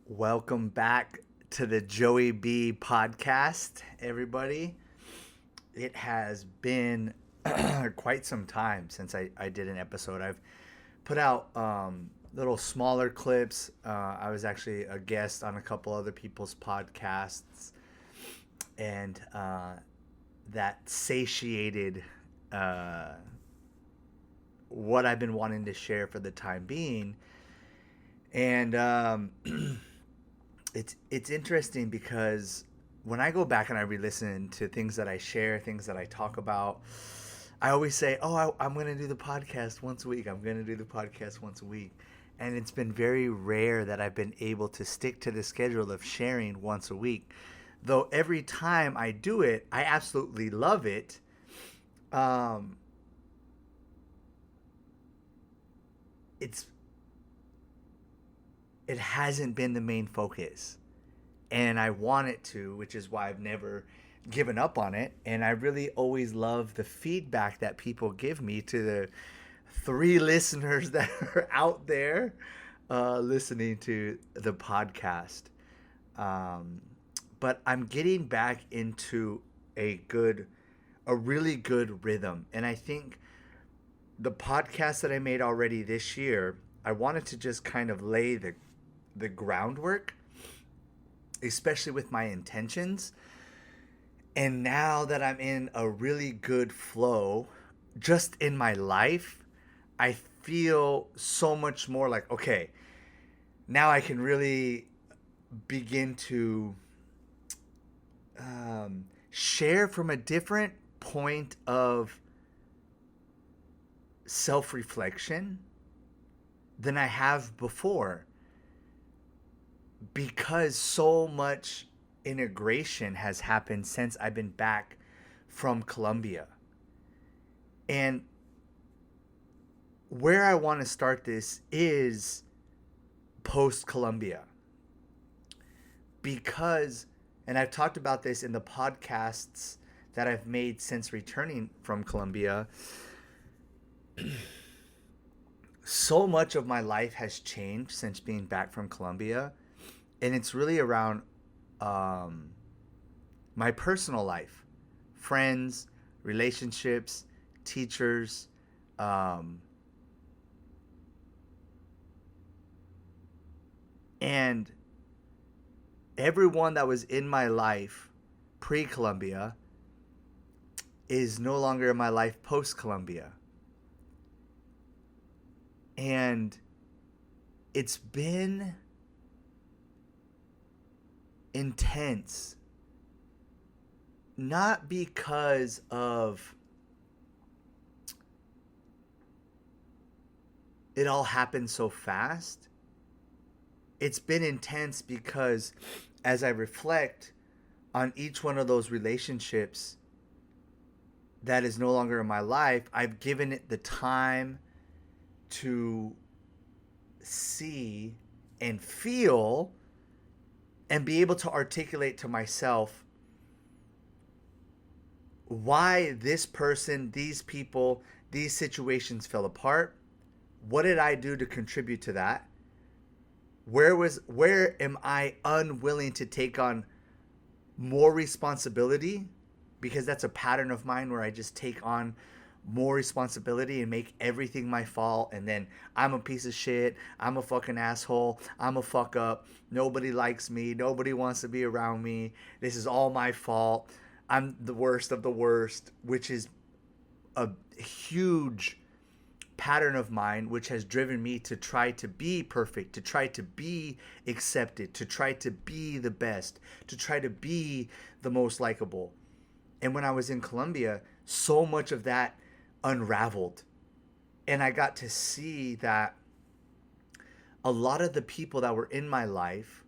Welcome back to the Joey B podcast, everybody. It has been quite some time since I did an episode. I've put out little smaller clips. I was actually a guest on a couple other people's podcasts, and that satiated uh, what I've been wanting to share for the time being. And it's interesting because when I go back and I re-listen to things that I share, things that I talk about, I always say, "Oh, I'm going to do the podcast once a week. I'm going to do the podcast once a week." And it's been very rare that I've been able to stick to the schedule of sharing once a week. Though every time I do it, I absolutely love it. Um, it's it hasn't been the main focus, and I want it to, which is why I've never given up on it. And I really always love the feedback that people give me, to the three listeners that are out there listening to the podcast. Um, but I'm getting back into a really good rhythm, and I think the podcast that I made already this year, I wanted to just kind of lay the groundwork, especially with my intentions. And now that I'm in a really good flow just in my life, I feel so much more like, okay, now I can really begin to share from a different point of self reflection than I have before, because so much integration has happened since I've been back from Colombia. And where I want to start this is post Colombia. Because, and I've talked about this in the podcasts that I've made since returning from Colombia, so much of my life has changed since being back from Colombia. And it's really around um, my personal life, friends, relationships, teachers, um, and everyone that was in my life pre Columbia is no longer in my life post Columbia. And it's been intense, not because of it all happened so fast. It's been intense because as I reflect on each one of those relationships that is no longer in my life, I've given it the time to see and feel and be able to articulate to myself why this person, these people, these situations fell apart. What did I do to contribute to that? Where am I unwilling to take on more responsibility? Because that's a pattern of mine where I just take on more responsibility and make everything my fault, and then I'm a piece of shit, I'm a fucking asshole, I'm a fuck up, nobody likes me, nobody wants to be around me, this is all my fault, I'm the worst of the worst, which is a huge pattern of mine, which has driven me to try to be perfect, to try to be accepted, to try to be the best, to try to be the most likable. And when I was in Colombia, so much of that unraveled. And I got to see that a lot of the people that were in my life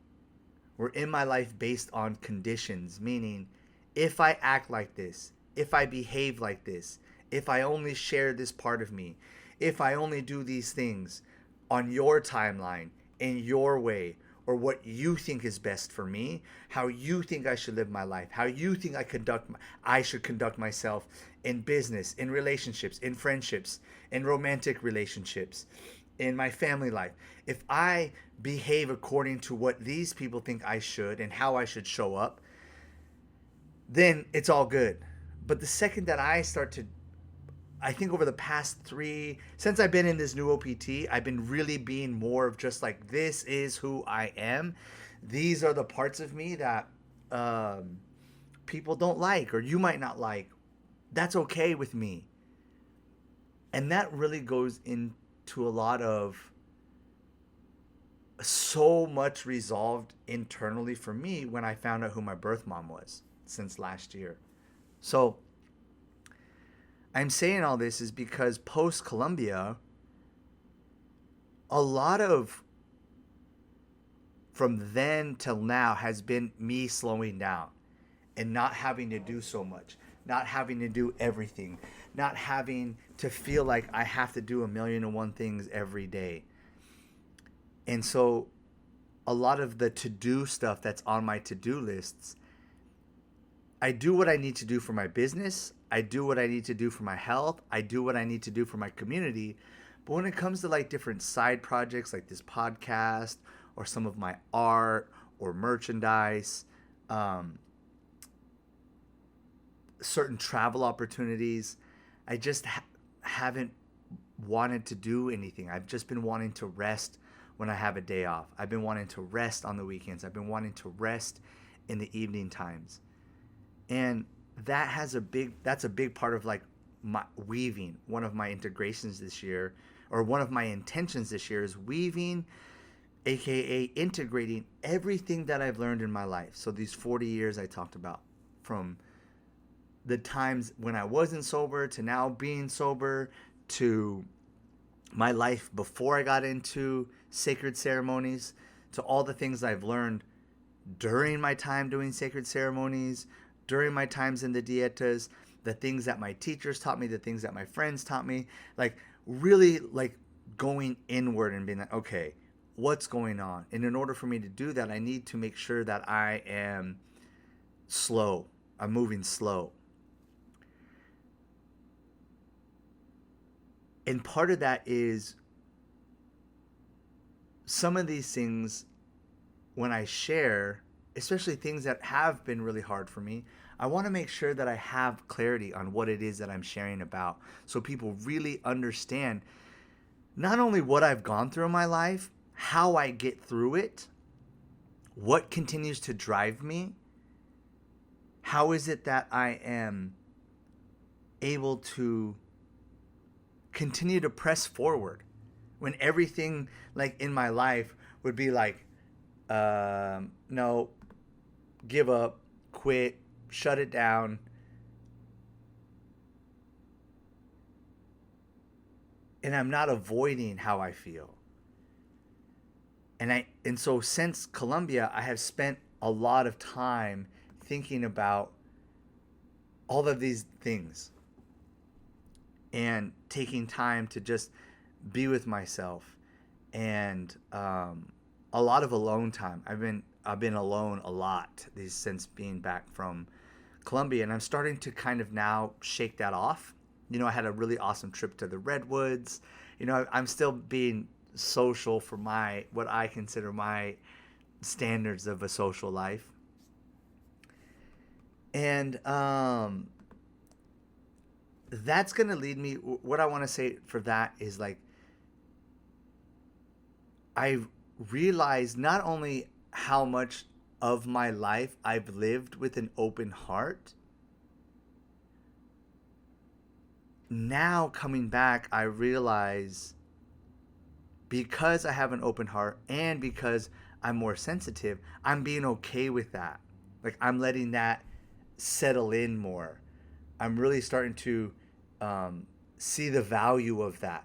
based on conditions, meaning if I act like this, if I behave like this, if I only share this part of me, if I only do these things on your timeline, in your way, or what you think is best for me, how you think I should live my life, how you think I should conduct myself in business, in relationships, in friendships, in romantic relationships, in my family life, if I behave according to what these people think I should and how I should show up, then it's all good. But the second that I start to, I think over the past since I've been in this new OPT, I've been really being more of just like, this is who I am. These are the parts of me that people don't like, or you might not like. That's okay with me. And that really goes into a lot of so much resolved internally for me when I found out who my birth mom was since last year. So I'm saying all this is because post Columbia, a lot of from then till now has been me slowing down and not having to do so much, not having to do everything, not having to feel like I have to do 1,000,001 things every day. And so a lot of the to-do stuff that's on my to-do lists, I do what I need to do for my business. I do what I need to do for my health. I do what I need to do for my community. But when it comes to like different side projects like this podcast or some of my art or merchandise, certain travel opportunities, I just haven't wanted to do anything. I've just been wanting to rest when I have a day off. I've been wanting to rest on the weekends. I've been wanting to rest in the evening times. And that's a big part of like my weaving. One of my integrations this year, or one of my intentions this year, is weaving, aka integrating everything that I've learned in my life. So these 40 years I talked about, from the times when I wasn't sober to now being sober, to my life before I got into sacred ceremonies, to all the things I've learned during my time doing sacred ceremonies, during my times in the dietas, the things that my teachers taught me, the things that my friends taught me, like really like going inward and being like, okay, what's going on? And in order for me to do that, I need to make sure that I am slow. I'm moving slow. And part of that is some of these things, when I share, especially things that have been really hard for me, I want to make sure that I have clarity on what it is that I'm sharing about, so people really understand not only what I've gone through in my life, how I get through it, what continues to drive me, how is it that I am able to continue to press forward when everything like in my life would be like, no, give up, quit, shut it down. And I'm not avoiding how I feel. And so since Colombia, I have spent a lot of time thinking about all of these things and taking time to just be with myself, and a lot of alone time. I've been alone a lot since being back from Colombia, and I'm starting to kind of now shake that off. You know, I had a really awesome trip to the Redwoods. You know, I'm still being social for what I consider my standards of a social life. And that's going to lead me, what I want to say for that is like, I've realized not only how much of my life I've lived with an open heart. Now coming back, I realize because I have an open heart and because I'm more sensitive, I'm being okay with that. Like, I'm letting that settle in more. I'm really starting to see the value of that.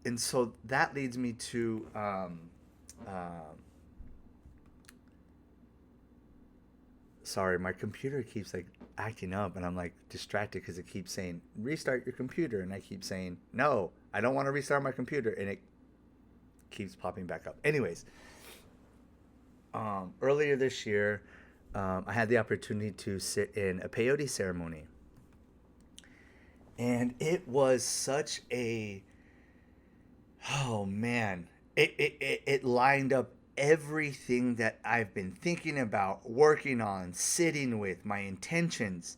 And so that leads me to sorry, my computer keeps like acting up, and I'm like distracted because it keeps saying restart your computer, and I keep saying no, I don't want to restart my computer, and it keeps popping back up. Anyways, earlier this year, I had the opportunity to sit in a peyote ceremony, and it was such a Oh man, it lined up everything that I've been thinking about, working on, sitting with, my intentions.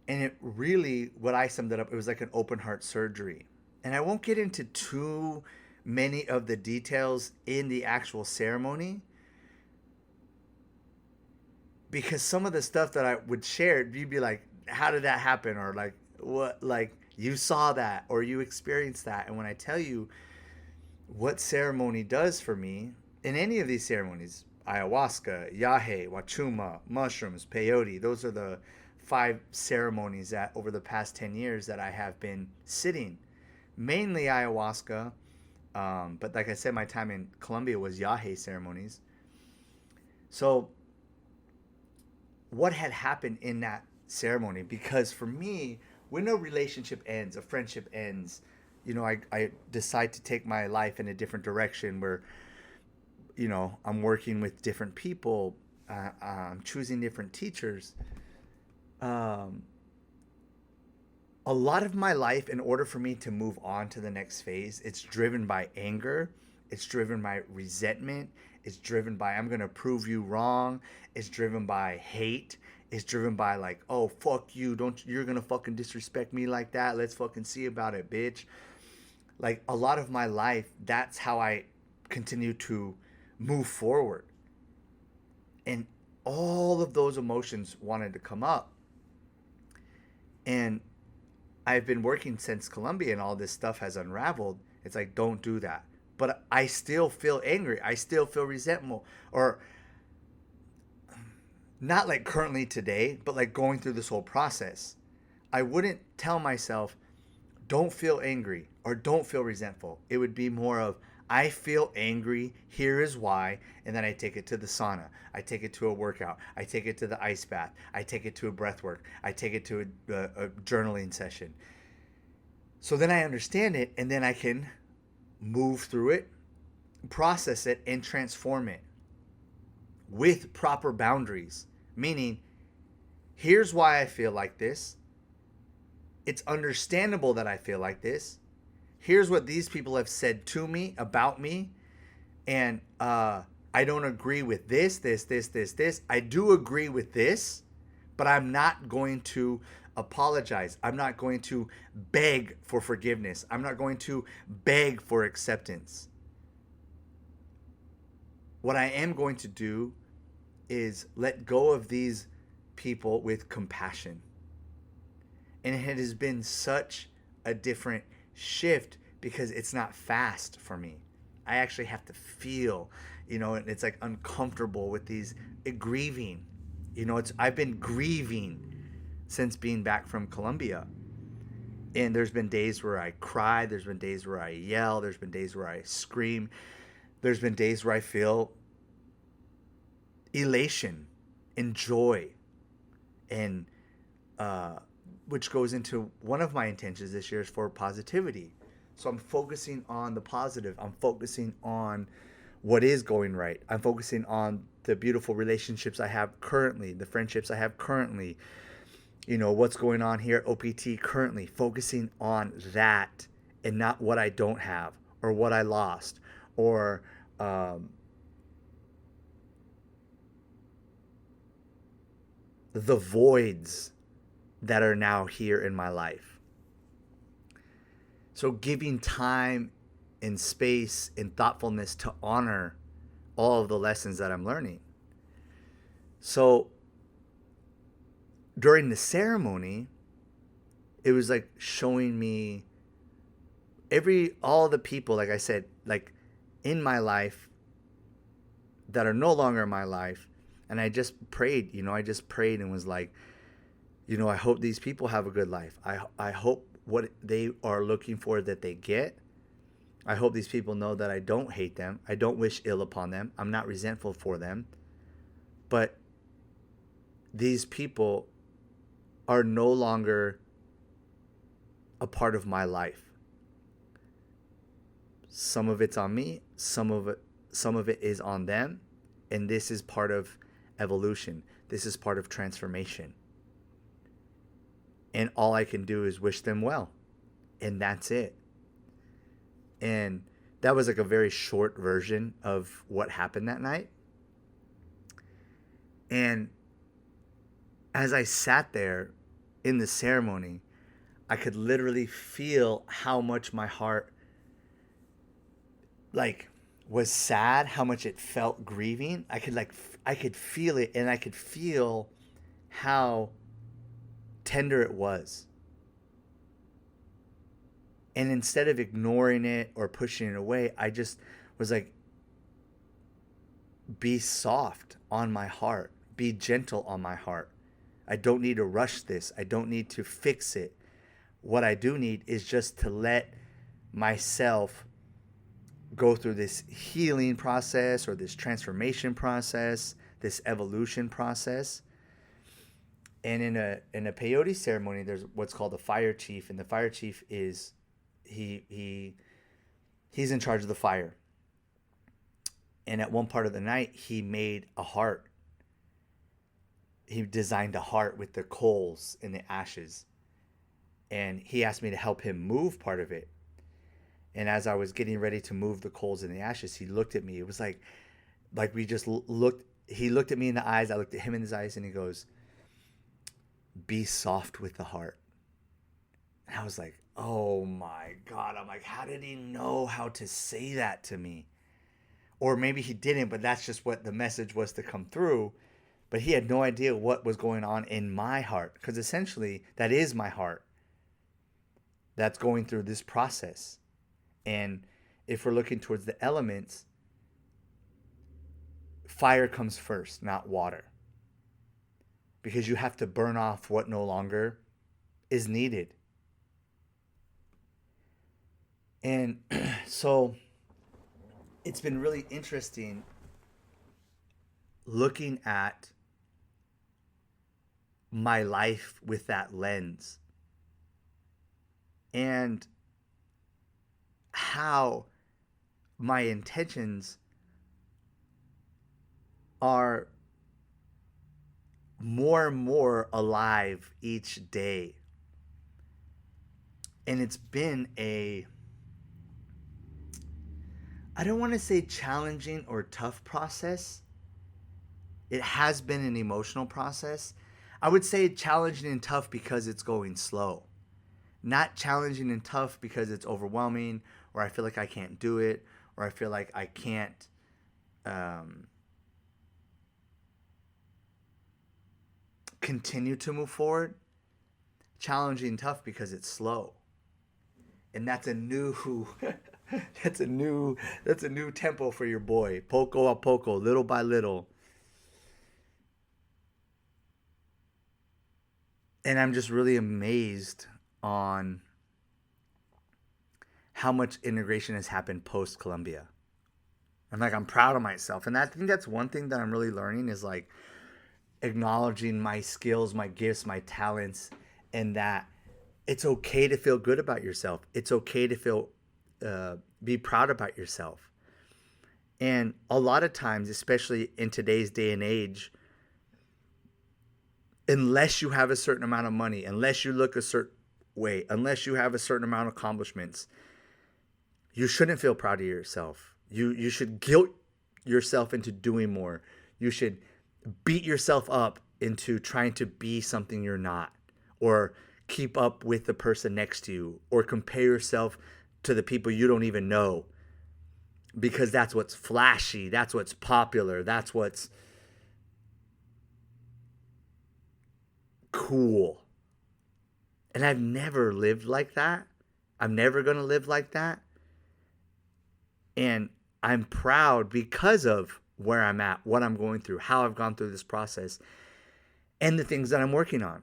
And it really, what I summed it up, it was like an open heart surgery. And I won't get into too many of the details in the actual ceremony, because some of the stuff that I would share, you'd be like, how did that happen? Or like, what, like, you saw that or you experienced that. And when I tell you what ceremony does for me, in any of these ceremonies, ayahuasca, yahe, wachuma, mushrooms, peyote, those are the 5 ceremonies that over the past 10 years that I have been sitting. Mainly ayahuasca, but like I said, my time in Colombia was yahe ceremonies. So what had happened in that ceremony? Because for me, when a relationship ends, a friendship ends, I decide to take my life in a different direction where, I'm working with different people, I'm choosing different teachers. Um, a lot of my life, in order for me to move on to the next phase, it's driven by anger, it's driven by resentment, it's driven by I'm gonna prove you wrong, it's driven by hate, it's driven by like, oh fuck you, don't you're gonna fucking disrespect me like that, let's fucking see about it, bitch. Like a lot of my life, that's how I continue to move forward. And all of those emotions wanted to come up. And I've been working since Colombia and all this stuff has unraveled. It's like, don't do that. But I still feel angry. I still feel resentful. Or not like currently today, but like going through this whole process. I wouldn't tell myself, don't feel angry or don't feel resentful. It would be more of, I feel angry, here is why, and then I take it to the sauna. I take it to a workout. I take it to the ice bath. I take it to a breath work. I take it to a journaling session. So then I understand it, and then I can move through it, process it, and transform it with proper boundaries. Meaning, here's why I feel like this. It's understandable that I feel like this. Here's what these people have said to me about me. And I don't agree with this. I do agree with this, but I'm not going to apologize. I'm not going to beg for forgiveness. I'm not going to beg for acceptance. What I am going to do is let go of these people with compassion. And it has been such a different shift because it's not fast for me. I actually have to feel, and it's like uncomfortable with these grieving. I've been grieving since being back from Colombia. And there's been days where I cry, there's been days where I yell, there's been days where I scream. There's been days where I feel elation and joy, and which goes into one of my intentions this year is for positivity. So I'm focusing on the positive. I'm focusing on what is going right. I'm focusing on the beautiful relationships I have currently, the friendships I have currently, what's going on here at OPT currently, focusing on that and not what I don't have or what I lost or the voids that are now here in my life. So giving time and space and thoughtfulness to honor all of the lessons that I'm learning. So during the ceremony, it was like showing me all the people, like I said, like in my life that are no longer in my life. And I just prayed, and was like, I hope these people have a good life. I hope what they are looking for that they get. I hope these people know that I don't hate them. I don't wish ill upon them. I'm not resentful for them. But these people are no longer a part of my life. Some of it's on me, some of it is on them, and this is part of evolution. This is part of transformation. And all I can do is wish them well. And that's it. And that was like a very short version of what happened that night. And as I sat there in the ceremony, I could literally feel how much my heart like was sad, how much it felt grieving. I could feel it, and I could feel how tender it was. And instead of ignoring it or pushing it away, I just was like, be soft on my heart, be gentle on my heart. I don't need to rush this. I don't need to fix it. What I do need is just to let myself go through this healing process or this transformation process, this evolution process. And in a peyote ceremony, there's what's called a fire chief, and the fire chief is he's in charge of the fire. And at one part of the night, he made a heart. He designed a heart with the coals and the ashes. And he asked me to help him move part of it. And as I was getting ready to move the coals and the ashes, he looked at me. It was like we just looked. He looked at me in the eyes. I looked at him in his eyes, and he goes, "Be soft with the heart." And I was like, oh my God. I'm like, how did he know how to say that to me? Or maybe he didn't, but that's just what the message was to come through. But he had no idea what was going on in my heart, because essentially that is my heart that's going through this process. And if we're looking towards the elements, fire comes first, not water, because you have to burn off what no longer is needed. And so it's been really interesting looking at my life with that lens, and how my intentions are more and more alive each day. And it's been I don't want to say challenging or tough process. It has been an emotional process. I would say challenging and tough because it's going slow. Not challenging and tough because it's overwhelming, or I feel like I can't do it, or I feel like I can't continue to move forward. Challenging and tough because it's slow. And that's a new that's a new tempo for your boy. Poco a poco, little by little. And I'm just really amazed on how much integration has happened post Columbia. I'm proud of myself. And I think that's one thing that I'm really learning is like acknowledging my skills, my gifts, my talents, and that it's okay to feel good about yourself. It's okay to feel be proud about yourself. And a lot of times, especially in today's day and age, unless you have a certain amount of money, unless you look a certain way, unless you have a certain amount of accomplishments, you shouldn't feel proud of yourself. You should guilt yourself into doing more. You should beat yourself up into trying to be something you're not, or keep up with the person next to you, or compare yourself to the people you don't even know, because that's what's flashy, that's what's popular, that's what's cool. And I've never lived like that. I'm never going to live like that. And I'm proud because of where I'm at, what I'm going through, how I've gone through this process, and the things that I'm working on.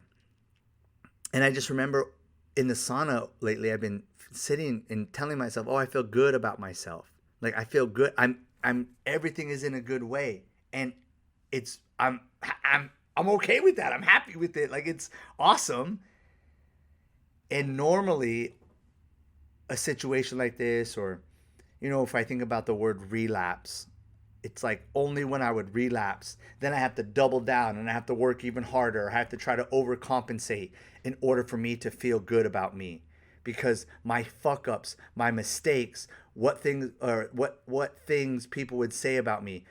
And I just remember in the sauna lately, I've been sitting and telling myself, oh, I feel good about myself. Like I feel good. I'm everything is in a good way. And I'm okay with that. I'm happy with it. Like it's awesome. And normally a situation like this, or, if I think about the word relapse, it's like only when I would relapse, then I have to double down and I have to work even harder. I have to try to overcompensate in order for me to feel good about me. because my fuck ups, my mistakes, what things people would say about me,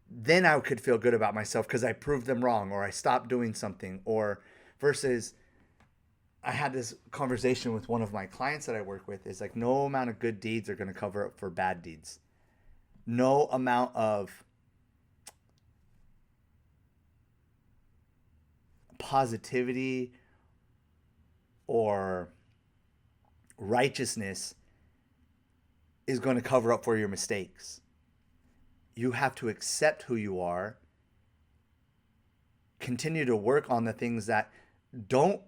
then I could feel good about myself because I proved them wrong or I stopped doing something. Or versus I had this conversation with one of my clients that I work with, is like, no amount of good deeds are going to cover up for bad deeds. No amount of positivity or righteousness is going to cover up for your mistakes. You have to accept who you are, continue to work on the things that don't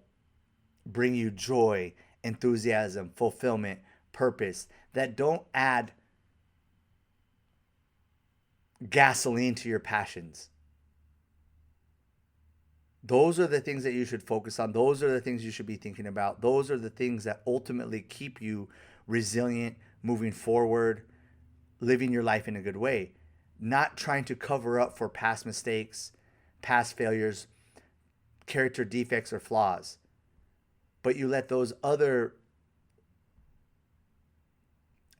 bring you joy, enthusiasm, fulfillment, purpose, that don't add gasoline to your passions. Those are the things that you should focus on. Those are the things you should be thinking about. Those are the things that ultimately keep you resilient, moving forward, living your life in a good way. Not trying to cover up for past mistakes, past failures, character defects, or flaws. But you let those other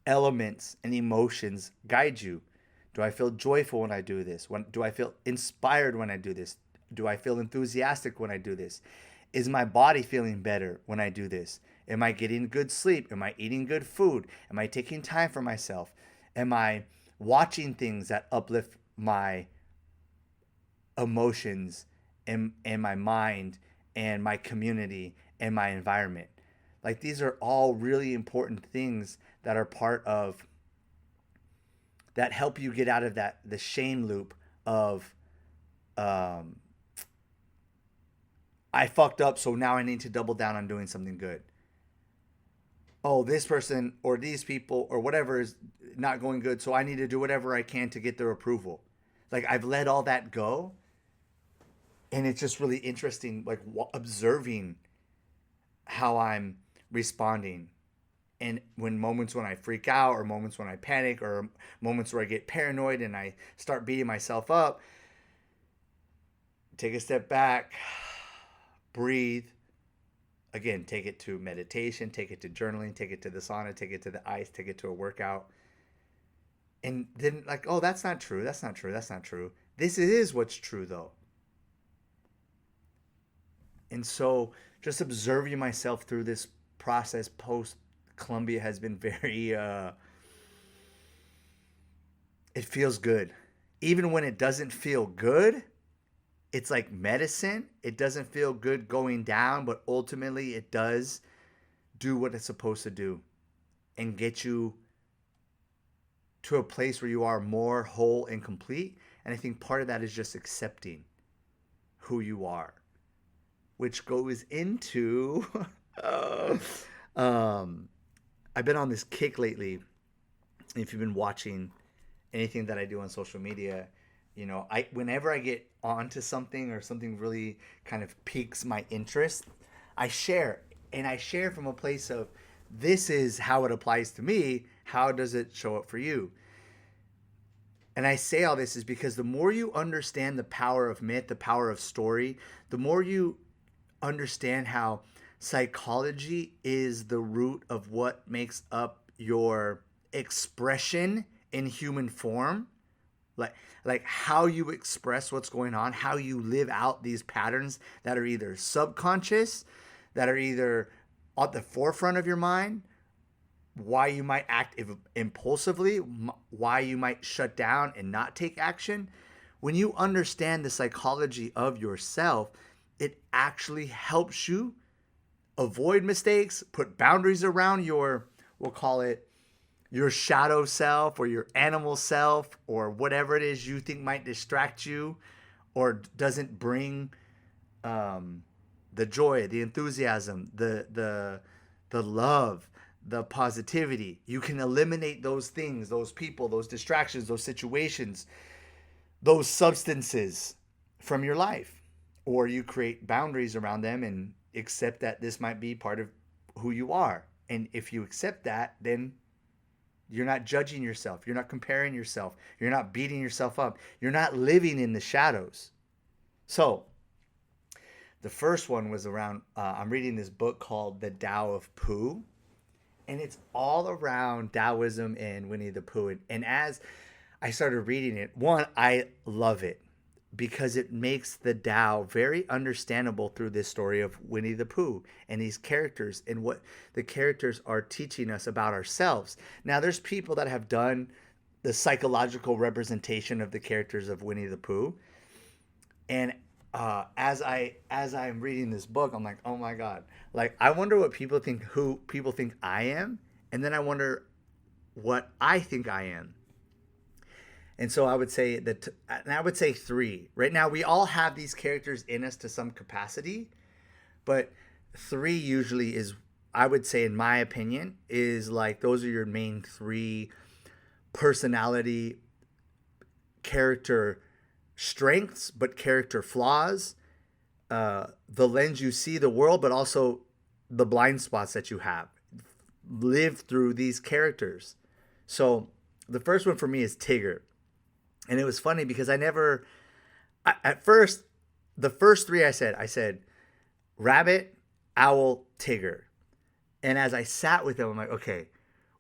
elements and emotions guide you. Do I feel joyful when I do this? Do I feel inspired when I do this? Do I feel enthusiastic when I do this? Is my body feeling better when I do this? Am I getting good sleep? Am I eating good food? Am I taking time for myself? Am I watching things that uplift my emotions and my mind and my community and my environment? Like, these are all really important things that are part of, that help you get out of the shame loop of I fucked up, so now I need to double down on doing something good. Oh, this person or these people or whatever is not going good, so I need to do whatever I can to get their approval. Like, I've let all that go, and it's just really interesting, like, observing how I'm responding. And when moments when I freak out, or moments when I panic, or moments where I get paranoid and I start beating myself up, take a step back, breathe. Again, take it to meditation, take it to journaling, take it to the sauna, take it to the ice, take it to a workout. And then, like, oh, that's not true. That's not true. That's not true. This is what's true, though. And so just observing myself through this process post Columbia has been very, it feels good. Even when it doesn't feel good, it's like medicine. It doesn't feel good going down, but ultimately it does do what it's supposed to do and get you to a place where you are more whole and complete. And I think part of that is just accepting who you are, which goes into I've been on this kick lately. If you've been watching anything that I do on social media, you know, whenever I get onto something or something really kind of piques my interest, I share. And I share from a place of, this is how it applies to me. How does it show up for you? And I say all this is because the more you understand the power of myth, the power of story, the more you understand how psychology is the root of what makes up your expression in human form. Like how you express what's going on, how you live out these patterns that are either subconscious, that are either at the forefront of your mind, why you might act impulsively, why you might shut down and not take action. When you understand the psychology of yourself, it actually helps you avoid mistakes, put boundaries around your, we'll call it your shadow self or your animal self or whatever it is you think might distract you or doesn't bring the joy, the enthusiasm, the love, the positivity. You can eliminate those things, those people, those distractions, those situations, those substances from your life. Or you create boundaries around them and accept that this might be part of who you are. And if you accept that, then you're not judging yourself. You're not comparing yourself. You're not beating yourself up. You're not living in the shadows. So the first one was around, I'm reading this book called The Tao of Pooh. And it's all around Taoism and Winnie the Pooh. And as I started reading it, one, I love it because it makes the Tao very understandable through this story of Winnie the Pooh and these characters and what the characters are teaching us about ourselves. Now, there's people that have done the psychological representation of the characters of Winnie the Pooh, and as I'm reading this book, I'm like, oh my god, like I wonder what people think, who people think I am, and then I wonder what I think I am. And so I would say that, and I would say three. Right now, we all have these characters in us to some capacity, but three usually is, I would say, in my opinion, is like those are your main three personality, character strengths, but character flaws, the lens you see the world, but also the blind spots that you have. Live through these characters. So the first one for me is Tigger. And it was funny because at first, the first three I said rabbit, owl, Tigger. And as I sat with them, I'm like, okay,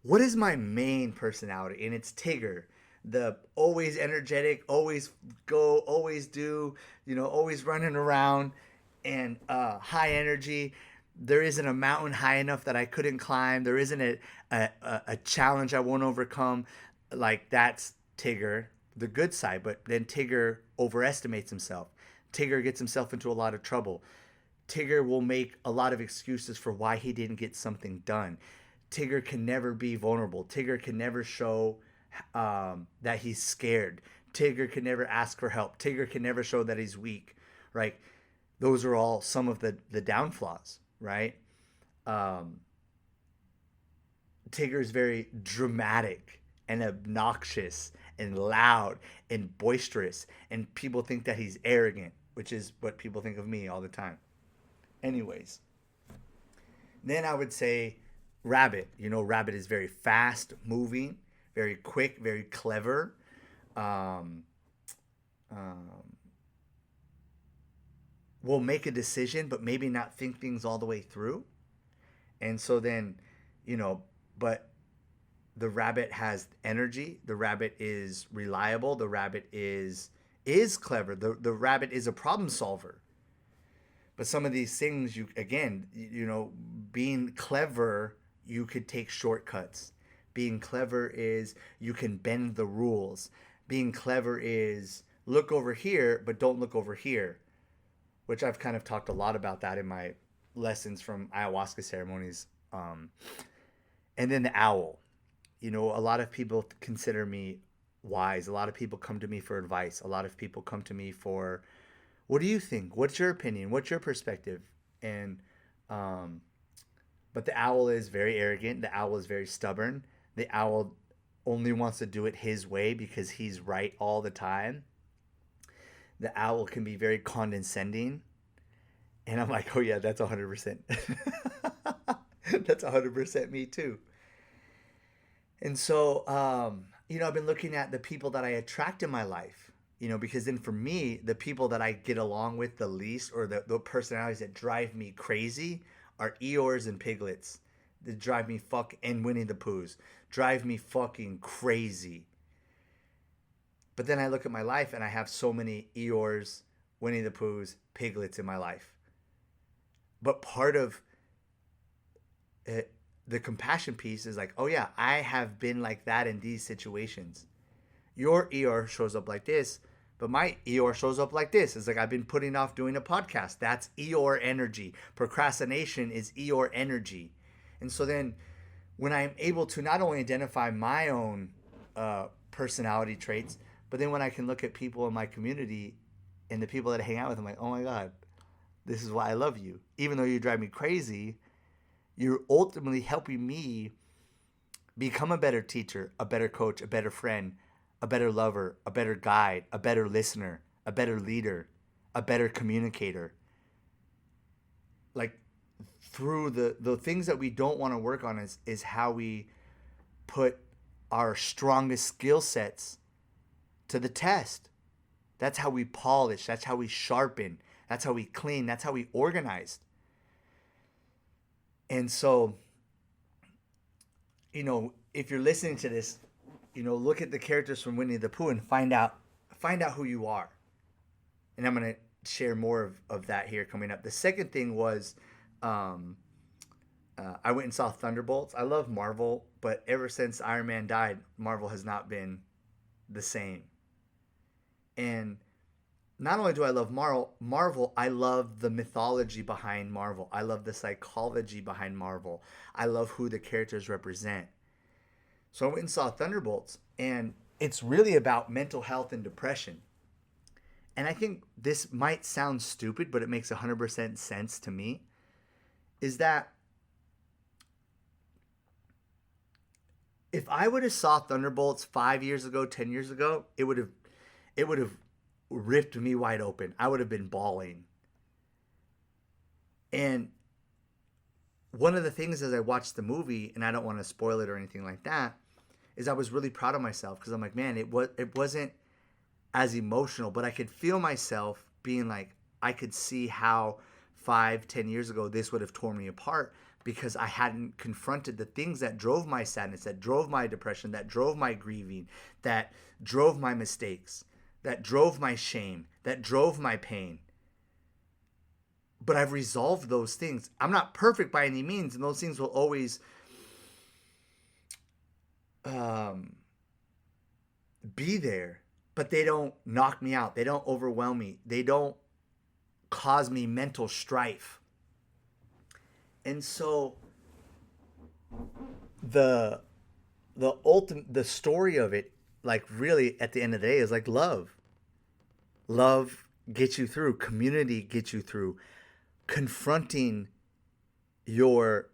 what is my main personality? And it's Tigger. The always energetic, always go, always do, always running around and high energy. There isn't a mountain high enough that I couldn't climb. There isn't a challenge I won't overcome. Like, that's Tigger, the good side. But then Tigger overestimates himself. Tigger gets himself into a lot of trouble. Tigger will make a lot of excuses for why he didn't get something done. Tigger can never be vulnerable. Tigger can never show that he's scared. Tigger can never ask for help. Tigger can never show that he's weak, right? Those are all some of the downfalls, right? Tigger is very dramatic and obnoxious and loud and boisterous, and people think that he's arrogant, which is what people think of me all the time. Anyways, then I would say Rabbit. Rabbit is very fast moving, very quick, very clever. Um, will make a decision, but maybe not think things all the way through. And so then, but the rabbit has energy. The rabbit is reliable. The rabbit is clever. The rabbit is a problem solver. But some of these things, being clever, you could take shortcuts. Being clever is you can bend the rules. Being clever is look over here, but don't look over here, which I've kind of talked a lot about that in my lessons from ayahuasca ceremonies. And then the owl. A lot of people consider me wise. A lot of people come to me for advice. A lot of people come to me for, what do you think? What's your opinion? What's your perspective? And, but the owl is very arrogant. The owl is very stubborn. The owl only wants to do it his way because he's right all the time. The owl can be very condescending. And I'm like, oh yeah, that's 100%. That's 100% me too. And so, I've been looking at the people that I attract in my life, because then for me, the people that I get along with the least, or the personalities that drive me crazy, are Eeyores and Piglets. That drive me and Winnie the Poohs. Drive me fucking crazy. But then I look at my life and I have so many Eeyores, Winnie the Poohs, Piglets in my life. But part of it, the compassion piece is like, oh yeah, I have been like that in these situations. Your Eeyore shows up like this, but my Eeyore shows up like this. It's like I've been putting off doing a podcast. That's Eeyore energy. Procrastination is Eeyore energy. And so then when I'm able to not only identify my own personality traits, but then when I can look at people in my community and the people that I hang out with, I'm like, oh my God, this is why I love you. Even though you drive me crazy, you're ultimately helping me become a better teacher, a better coach, a better friend, a better lover, a better guide, a better listener, a better leader, a better communicator. Like, through the things that we don't want to work on is how we put our strongest skill sets to the test. That's how we polish. That's how we sharpen. That's how we clean. That's how we organize. And so if you're listening to this, look at the characters from Winnie the Pooh and find out who you are. And I'm gonna share more of that here coming up. The second thing was, I went and saw Thunderbolts. I love Marvel, but ever since Iron Man died, Marvel has not been the same. And not only do I love Marvel, I love the mythology behind Marvel. I love the psychology behind Marvel. I love who the characters represent. So I went and saw Thunderbolts, and it's really about mental health and depression. And I think this might sound stupid, but it makes 100% sense to me, is that if I would have saw Thunderbolts 5 years ago, 10 years ago, it would have ripped me wide open. I would have been bawling. And one of the things as I watched the movie, and I don't want to spoil it or anything like that, is I was really proud of myself because I'm like, man, it wasn't as emotional, but I could feel myself being like, I could see how 5-10 years ago this would have torn me apart because I hadn't confronted the things that drove my sadness, that drove my depression, that drove my grieving, that drove my mistakes, that drove my shame, that drove my pain. But I've resolved those things. I'm not perfect by any means, and those things will always be there, but they don't knock me out. They don't overwhelm me. They don't cause me mental strife. And so the story of it, like really at the end of the day, is like love. Love gets you through. Community gets you through. Confronting your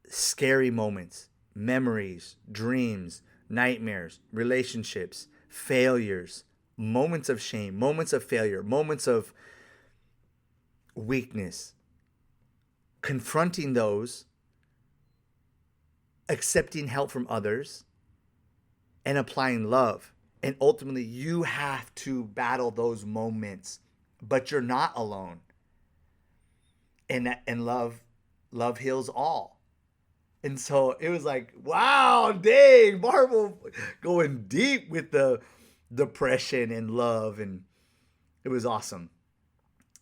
scary moments, memories, dreams, nightmares, relationships, failures, moments of shame, moments of failure, moments of weakness. Confronting those, accepting help from others, and applying love. And ultimately, you have to battle those moments, but you're not alone. And love heals all. And so it was like, wow, dang, Marvel going deep with the depression and love, and it was awesome.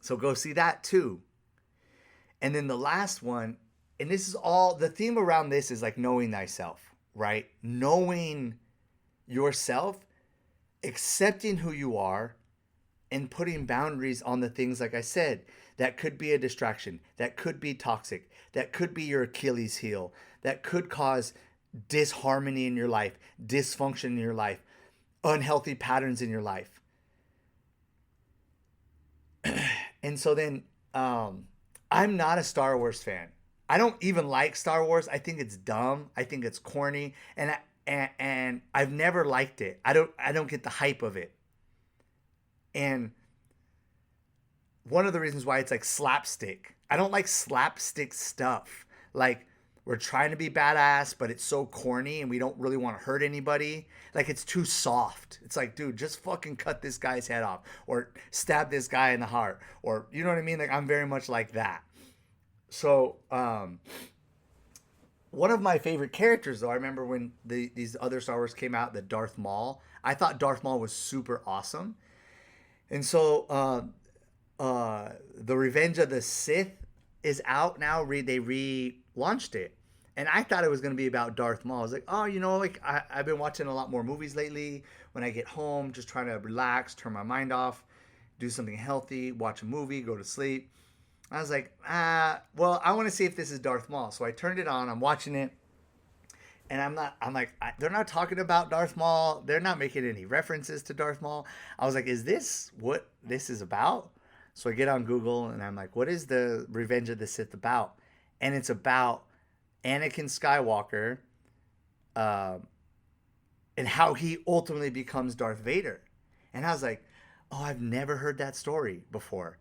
So go see that too. And then the last one, and this is all, the theme around this is like knowing thyself, right? Knowing yourself, accepting who you are, and putting boundaries on the things, like I said, that could be a distraction, that could be toxic, that could be your Achilles heel, that could cause disharmony in your life, dysfunction in your life, unhealthy patterns in your life. And so then, I'm not a Star Wars fan. I don't even like Star Wars. I think it's dumb. I think it's corny, and I've never liked it. I don't get the hype of it. And one of the reasons why it's like slapstick. I don't like slapstick stuff. Like, we're trying to be badass, but it's so corny and we don't really want to hurt anybody. Like, it's too soft. It's like, dude, just fucking cut this guy's head off or stab this guy in the heart, or, you know what I mean? Like, I'm very much like that. So, one of my favorite characters, though, I remember when these other Star Wars came out, the Darth Maul. I thought Darth Maul was super awesome. And so, the Revenge of the Sith is out now. They relaunched it, and I thought it was going to be about Darth Maul. I was like, oh, like I've been watching a lot more movies lately. When I get home, just trying to relax, turn my mind off, do something healthy, watch a movie, go to sleep. I was like, well, I want to see if this is Darth Maul. So I turned it on. I'm watching it, and I'm like, they're not talking about Darth Maul. They're not making any references to Darth Maul. I was like, is this what this is about? So I get on Google and I'm like, what is the Revenge of the Sith about? And it's about Anakin Skywalker, and how he ultimately becomes Darth Vader. And I was like, oh, I've never heard that story before.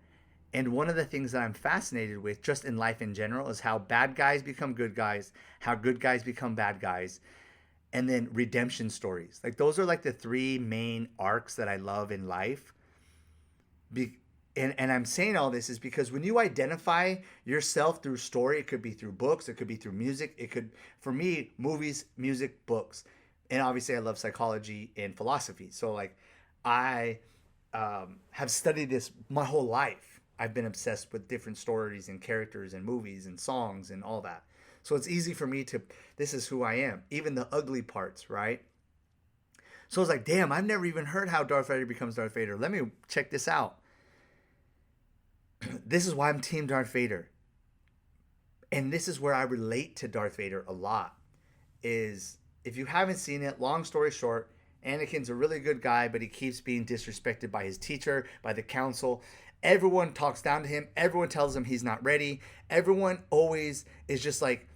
And one of the things that I'm fascinated with just in life in general is how bad guys become good guys, how good guys become bad guys, and then redemption stories. Like, those are like the three main arcs that I love in life. and I'm saying all this is because when you identify yourself through story, it could be through books, it could be through music, it could, for me, movies, music, books, and obviously I love psychology and philosophy. So like, I have studied this my whole life. I've been obsessed with different stories and characters and movies and songs and all that. So it's easy for me to, this is who I am, even the ugly parts, right? So I was like, damn, I've never even heard how Darth Vader becomes Darth Vader. Let me check this out. This is why I'm Team Darth Vader. And this is where I relate to Darth Vader a lot. Is if you haven't seen it, long story short, Anakin's a really good guy, but he keeps being disrespected by his teacher, by the council. Everyone talks down to him. Everyone tells him he's not ready. Everyone always is just like,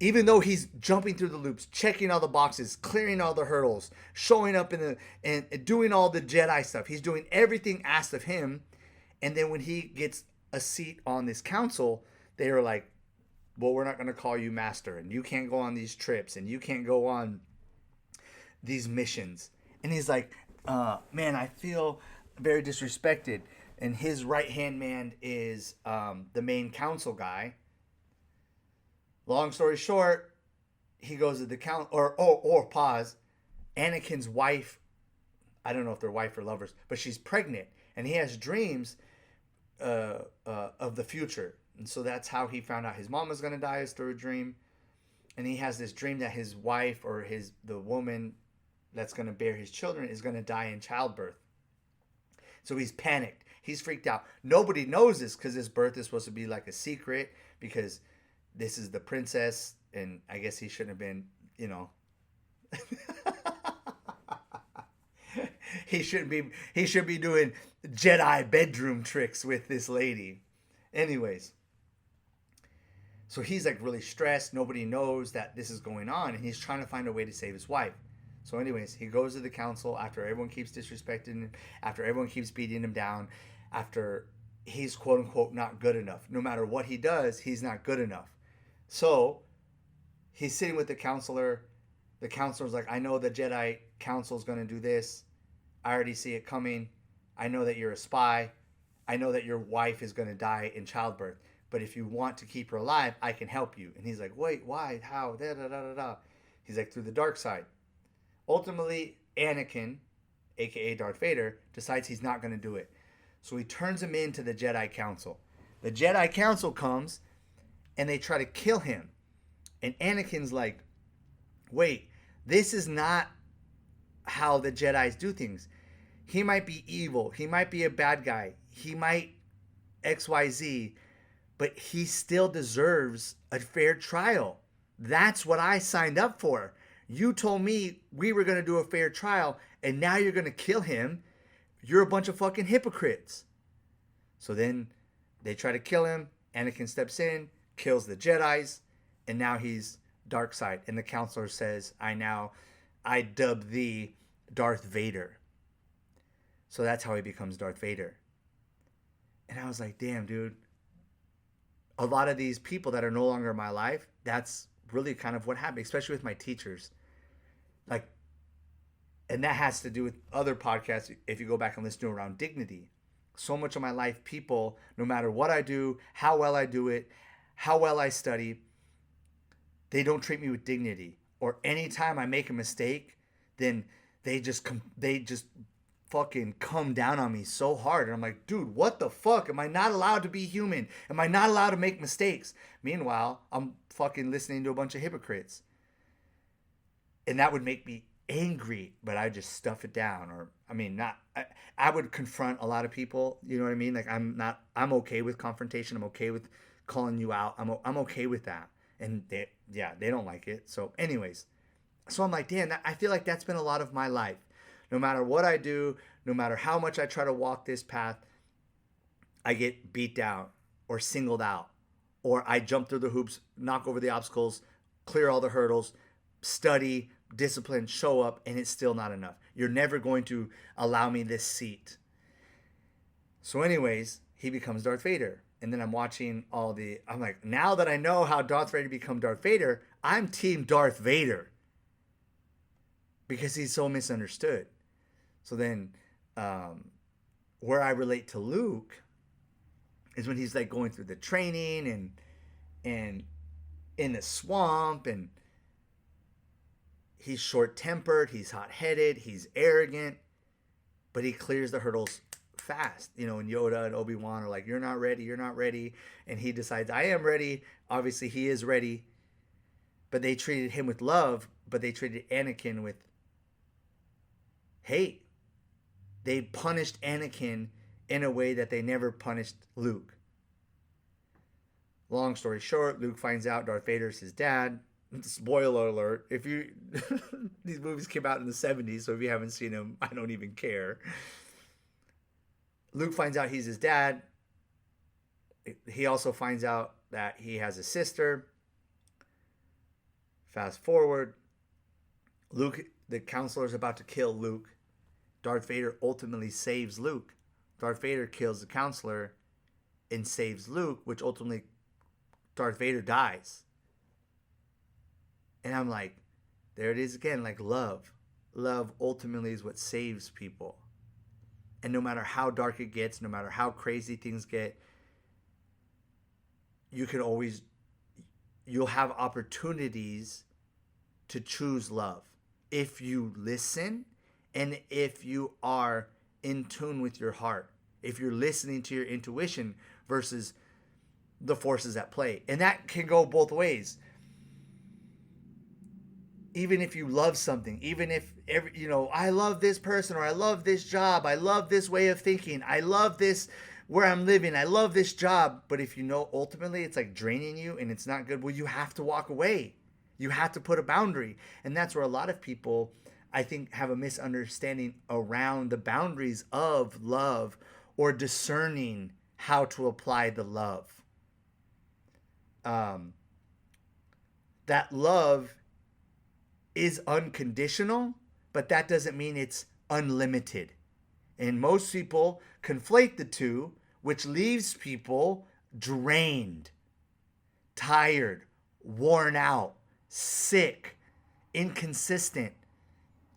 even though he's jumping through the loops, checking all the boxes, clearing all the hurdles, showing up in the and doing all the Jedi stuff. He's doing everything asked of him. And then when he gets a seat on this council, they are like, well, we're not going to call you master, and you can't go on these trips, and you can't go on these missions. And he's like, man, I feel very disrespected. And his right-hand man is the main council guy. Long story short, he goes to the council, or pause, Anakin's wife, I don't know if they're wife or lovers, but she's pregnant, and he has dreams of the future. And so that's how he found out his mom was going to die, is through a dream. And he has this dream that his wife, or the woman that's going to bear his children, is going to die in childbirth. So he's panicked. He's freaked out. Nobody knows this because this birth is supposed to be like a secret, because this is the princess, and I guess he shouldn't have been, he should be doing Jedi bedroom tricks with this lady. Anyways, so he's like really stressed. Nobody knows that this is going on, and he's trying to find a way to save his wife. So anyways, he goes to the council after everyone keeps disrespecting him, after everyone keeps beating him down, after he's quote unquote not good enough. No matter what he does, he's not good enough. So he's sitting with the counselor. The counselor's like, I know the Jedi Council's going to do this. I already see it coming. I know that you're a spy. I know that your wife is going to die in childbirth. But if you want to keep her alive, I can help you. And he's like, wait, why? How? Da, da, da, da, da. He's like, through the dark side. Ultimately, Anakin, a.k.a. Darth Vader, decides he's not going to do it. So he turns him into the Jedi Council. The Jedi Council comes, and they try to kill him. And Anakin's like, wait, this is not how the Jedis do things. He might be evil. He might be a bad guy. He might XYZ, but he still deserves a fair trial. That's what I signed up for. You told me we were going to do a fair trial, and now you're going to kill him. You're a bunch of fucking hypocrites. So then they try to kill him. Anakin steps in, kills the Jedis, and now he's dark side. And the counselor says, I dub thee Darth Vader. So that's how he becomes Darth Vader. And I was like, damn, dude. A lot of these people that are no longer in my life, that's really kind of what happened, especially with my teachers. Like, and that has to do with other podcasts, if you go back and listen to around dignity. So much of my life, people, no matter what I do, how well I do it, how well I study, they don't treat me with dignity. Or anytime I make a mistake, then they just fucking come down on me so hard. And I'm like, dude, what the fuck? Am I not allowed to be human? Am I not allowed to make mistakes? Meanwhile, I'm fucking listening to a bunch of hypocrites. And that would make me angry, but I just stuff it down. Or, I would confront a lot of people, you know what I mean? Like, I'm okay with confrontation. I'm okay with calling you out. I'm okay with that. And they don't like it. So anyways, so I'm like, damn, I feel like that's been a lot of my life. No matter what I do, no matter how much I try to walk this path, I get beat down or singled out, or I jump through the hoops, knock over the obstacles, clear all the hurdles, study, discipline, show up, and it's still not enough. You're never going to allow me this seat. So anyways, he becomes Darth Vader. And then I'm watching I'm like, now that I know how Darth Vader become Darth Vader, I'm Team Darth Vader. Because he's so misunderstood. So then where I relate to Luke is when he's like going through the training and in the swamp, and he's short-tempered, he's hot-headed, he's arrogant, but he clears the hurdles fast. And Yoda and Obi-Wan are like, you're not ready, you're not ready. And he decides, I am ready. Obviously, he is ready. But they treated him with love, but they treated Anakin with hate. They punished Anakin in a way that they never punished Luke. Long story short, Luke finds out Darth Vader is his dad. Spoiler alert. If you these movies came out in the 70s, so if you haven't seen them, I don't even care. Luke finds out he's his dad. He also finds out that he has a sister. Fast forward. Luke, the counselor, is about to kill Luke. Darth Vader ultimately saves Luke. Darth Vader kills the counselor and saves Luke, which ultimately Darth Vader dies. And I'm like, there it is again, like love. Love ultimately is what saves people. And no matter how dark it gets, no matter how crazy things get, you'll have opportunities to choose love if you listen and if you are in tune with your heart. If you're listening to your intuition versus the forces at play. And that can go both ways. Even if you love something, even if I love this person, or I love this job, I love this way of thinking, I love this where I'm living, I love this job, but if ultimately it's like draining you and it's not good, well, you have to walk away. You have to put a boundary. And that's where a lot of people, I think, have a misunderstanding around the boundaries of love or discerning how to apply the love. That love is unconditional, but that doesn't mean it's unlimited. And most people conflate the two, which leaves people drained, tired, worn out, sick, inconsistent,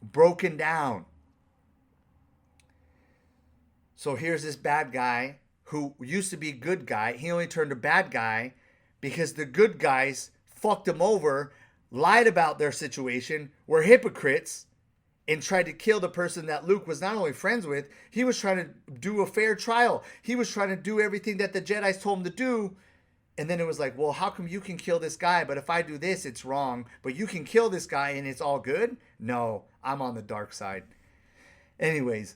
broken down. So here's this bad guy who used to be a good guy. He only turned a bad guy because the good guys fucked him over, lied about their situation, were hypocrites, and tried to kill the person that Luke was not only friends with, he was trying to do a fair trial. He was trying to do everything that the Jedi's told him to do. And then it was like, well, how come you can kill this guy, but if I do this, it's wrong, but you can kill this guy and it's all good? No, I'm on the dark side. Anyways,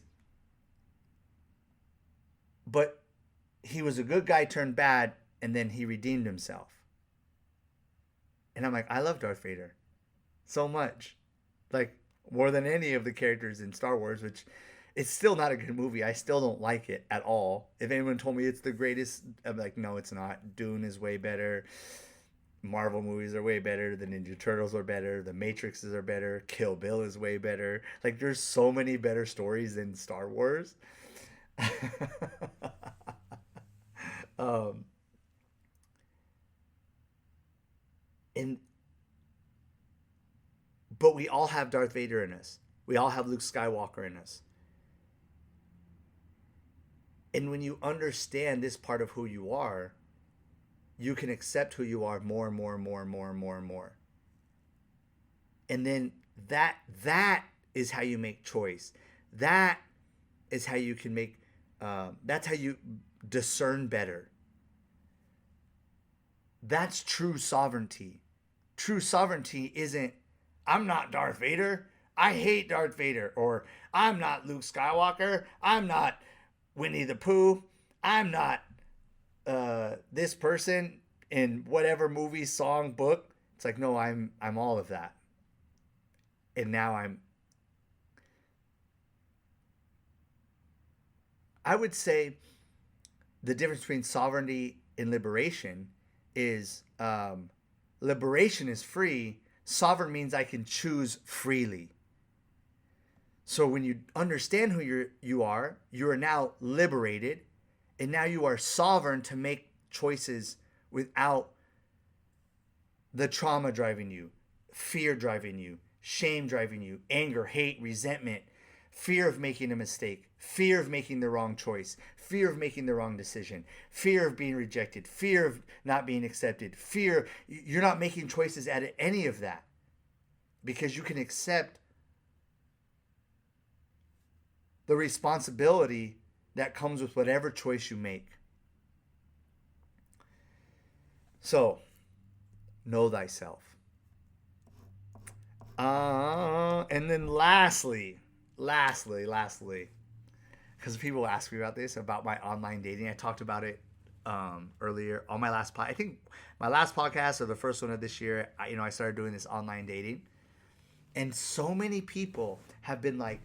but he was a good guy turned bad, and then he redeemed himself. And I'm like, I love Darth Vader so much. Like, more than any of the characters in Star Wars, which it's still not a good movie. I still don't like it at all. If anyone told me it's the greatest, I'm like, no, it's not. Dune is way better. Marvel movies are way better. The Ninja Turtles are better. The Matrixes are better. Kill Bill is way better. Like, there's so many better stories than Star Wars. But we all have Darth Vader in us. We all have Luke Skywalker in us. And when you understand this part of who you are, you can accept who you are more and more and more and more and more and more. And then that is how you make choice. That is how you can make, that's how you discern better. That's true sovereignty. True sovereignty isn't, I'm not Darth Vader, I hate Darth Vader, or I'm not Luke Skywalker, I'm not Winnie the Pooh, I'm not this person in whatever movie, song, book. It's like, no, I'm all of that. And now I would say the difference between sovereignty and liberation is liberation is free. Sovereign means I can choose freely. So when you understand who you are now liberated, and now you are sovereign to make choices without the trauma driving you, fear driving you, shame driving you, anger, hate, resentment, fear of making a mistake, fear of making the wrong choice, fear of making the wrong decision, fear of being rejected, fear of not being accepted, fear. You're not making choices out of any of that because you can accept the responsibility that comes with whatever choice you make. So, know thyself. And then lastly, because people ask me about this, about my online dating. I talked about it earlier on my last I think my last podcast or the first one of this year. I started doing this online dating, and so many people have been like,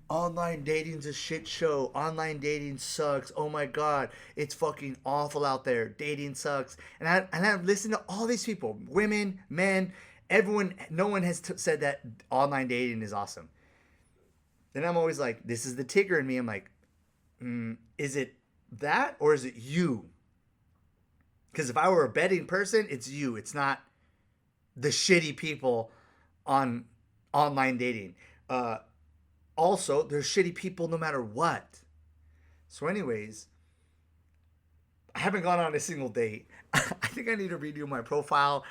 online dating's a shit show. Online dating sucks. Oh my God, it's fucking awful out there. Dating sucks. And I've listened to all these people, women, men, everyone. No one has said that online dating is awesome. Then I'm always like, this is the Tigger in me. I'm like, is it that or is it you? Because if I were a betting person, it's you. It's not the shitty people on online dating. Also, there's shitty people no matter what. So anyways, I haven't gone on a single date. I think I need to redo my profile,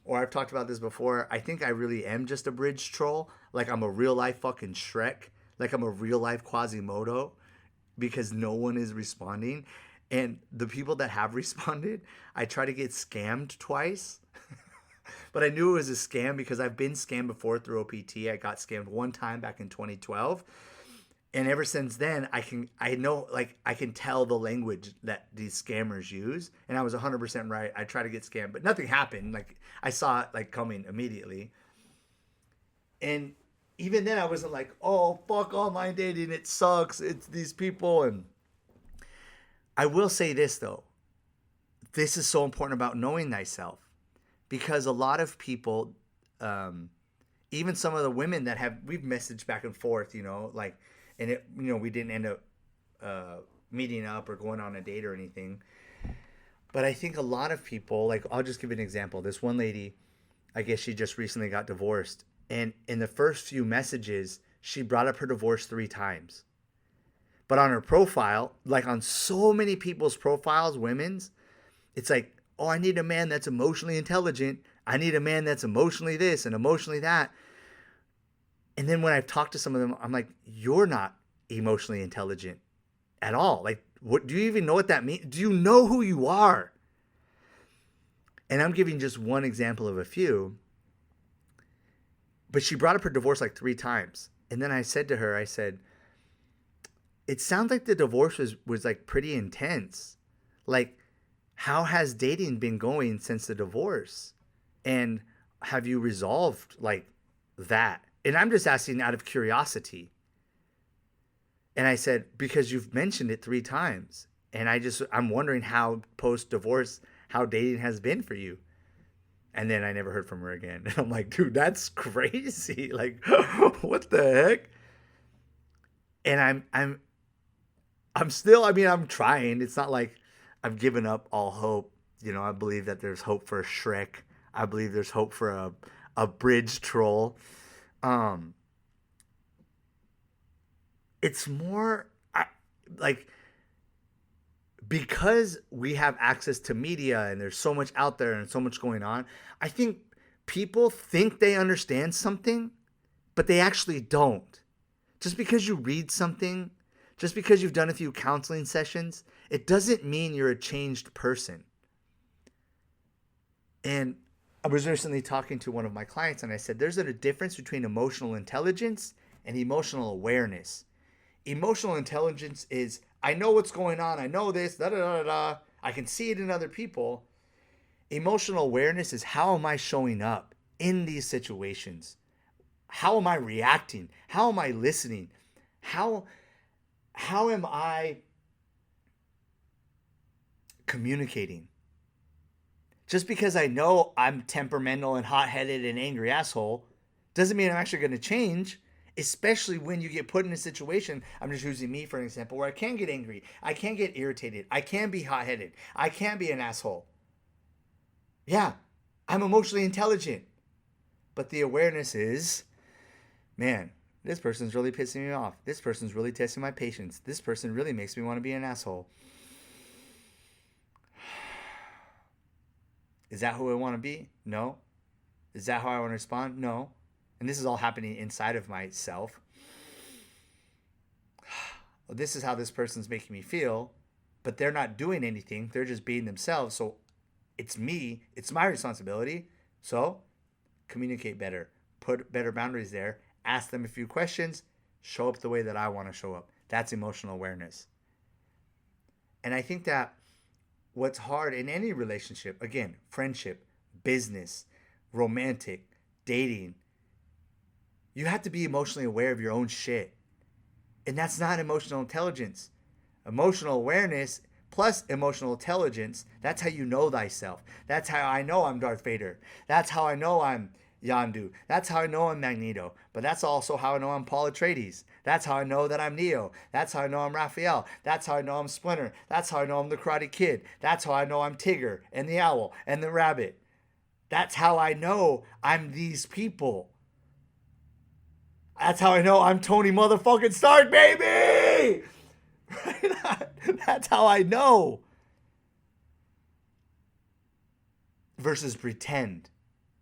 or I've talked about this before. I think I really am just a bridge troll. Like I'm a real life fucking Shrek. Like I'm a real life Quasimodo because no one is responding. And the people that have responded, I try to get scammed twice. But I knew it was a scam because I've been scammed before through OPT. I got scammed one time back in 2012. And ever since then, I can tell the language that these scammers use. And I was 100% right. I tried to get scammed, but nothing happened. Like I saw it like coming immediately. And even then I wasn't like, oh, fuck online dating. It sucks. It's these people. And I will say this though. This is so important about knowing thyself. Because a lot of people, even some of the women that we've messaged back and forth, and we didn't end up meeting up or going on a date or anything. But I think a lot of people, like, I'll just give you an example. This one lady, I guess she just recently got divorced. And in the first few messages, she brought up her divorce 3 times. But on her profile, like on so many people's profiles, women's, it's like, oh, I need a man that's emotionally intelligent. I need a man that's emotionally this and emotionally that. And then when I've talked to some of them, I'm like, you're not emotionally intelligent at all. Like, what do you even know what that means? Do you know who you are? And I'm giving just one example of a few. But she brought up her divorce like 3 times. And then I said to her, it sounds like the divorce was like pretty intense. Like, how has dating been going since the divorce? And have you resolved like that? And I'm just asking out of curiosity. And I said, because you've mentioned it 3 times. And I'm wondering how post-divorce, how dating has been for you. And then I never heard from her again. And I'm like, dude, that's crazy. Like, what the heck? And I'm still, I'm trying. It's not like I've given up all hope. I believe that there's hope for a Shrek. I believe there's hope for a bridge troll. It's more because we have access to media and there's so much out there and so much going on. I think people think they understand something, but they actually don't. Just because you read something, just because you've done a few counseling sessions, it doesn't mean you're a changed person. And I was recently talking to one of my clients and I said, there's a difference between emotional intelligence and emotional awareness. Emotional intelligence is, I know what's going on. I know this, da da da da. I can see it in other people. Emotional awareness is, how am I showing up in these situations? How am I reacting? How am I listening? How am I communicating? Just because I know I'm temperamental and hot-headed and angry asshole doesn't mean I'm actually going to change, especially when you get put in a situation. I'm just using me for an example where I can get angry. I can get irritated. I can be hot-headed. I can be an asshole. Yeah, I'm emotionally intelligent. But the awareness is, man, This person's really pissing me off. This person's really testing my patience. This person really makes me want to be an asshole. Is that who I want to be? No. Is that how I want to respond? No. And this is all happening inside of myself. Well, this is how this person's making me feel, but they're not doing anything. They're just being themselves. So it's me. It's my responsibility. So communicate better. Put better boundaries there. Ask them a few questions. Show up the way that I want to show up. That's emotional awareness. And I think that what's hard in any relationship, again, friendship, business, romantic, dating, you have to be emotionally aware of your own shit. And that's not emotional intelligence. Emotional awareness plus emotional intelligence, that's how you know thyself. That's how I know I'm Darth Vader. That's how I know I'm Yondu. That's how I know I'm Magneto. But that's also how I know I'm Paul Atreides. That's how I know that I'm Neo. That's how I know I'm Raphael. That's how I know I'm Splinter. That's how I know I'm the Karate Kid. That's how I know I'm Tigger and the Owl and the Rabbit. That's how I know I'm these people. That's how I know I'm Tony motherfucking Stark, baby! Right? That's how I know. Versus pretend.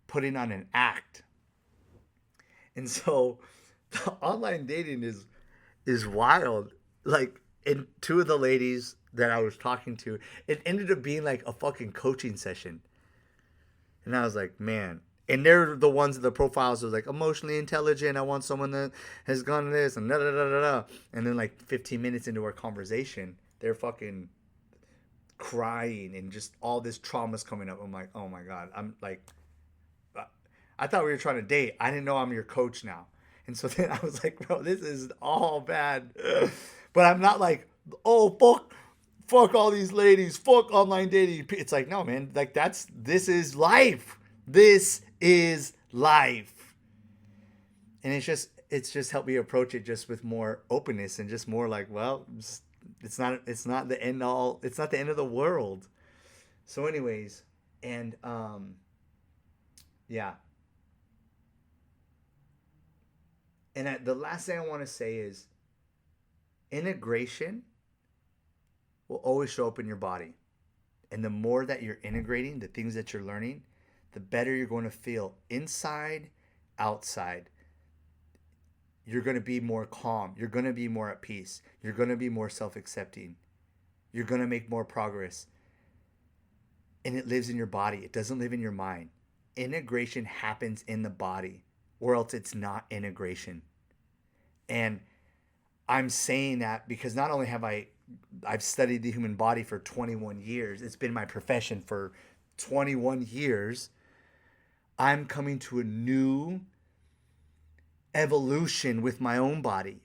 Putting on an act. And so the online dating is wild. Like, and two of the ladies that I was talking to, it ended up being like a fucking coaching session. And I was like, man. And they're the ones that the profiles was like emotionally intelligent. I want someone that has gone to this and da da da da da. And then like 15 minutes into our conversation, they're fucking crying and just all this trauma's coming up. I'm like, oh my God. I'm like, I thought we were trying to date. I didn't know I'm your coach now. And so then I was like, bro, this is all bad. But I'm not like, oh, fuck all these ladies. Fuck online dating. It's like, no, man. Like this is life. This is life. And it's just helped me approach it just with more openness and just more like, well, it's not the end all. It's not the end of the world. So anyways, and yeah. And the last thing I want to say is integration will always show up in your body. And the more that you're integrating the things that you're learning, the better you're going to feel inside, outside. You're going to be more calm. You're going to be more at peace. You're going to be more self-accepting. You're going to make more progress. And it lives in your body. It doesn't live in your mind. Integration happens in the body, or else it's not integration. And I'm saying that because not only have I've studied the human body for 21 years. It's been my profession for 21 years. I'm coming to a new evolution with my own body.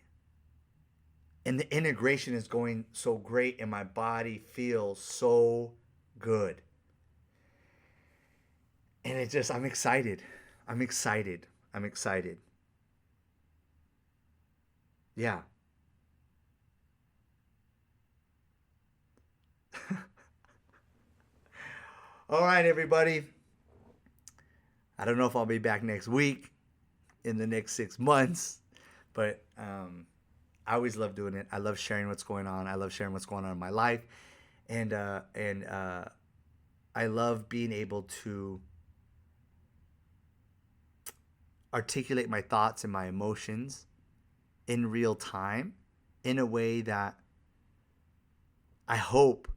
And the integration is going so great and my body feels so good. And I'm excited. I'm excited. Yeah. All right, everybody. I don't know if I'll be back next week, in the next 6 months, but I always love doing it. I love sharing what's going on. I love sharing what's going on in my life, and I love being able to articulate my thoughts and my emotions in real time in a way that I hope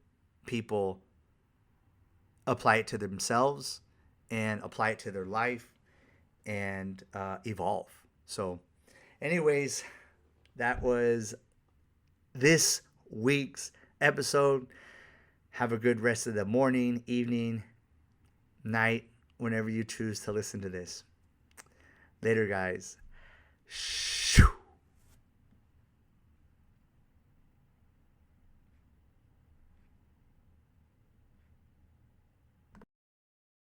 people apply it to themselves and apply it to their life and evolve. So anyways, that was this week's episode. Have a good rest of the morning, evening, night, whenever you choose to listen to this. Later, guys. Shoo.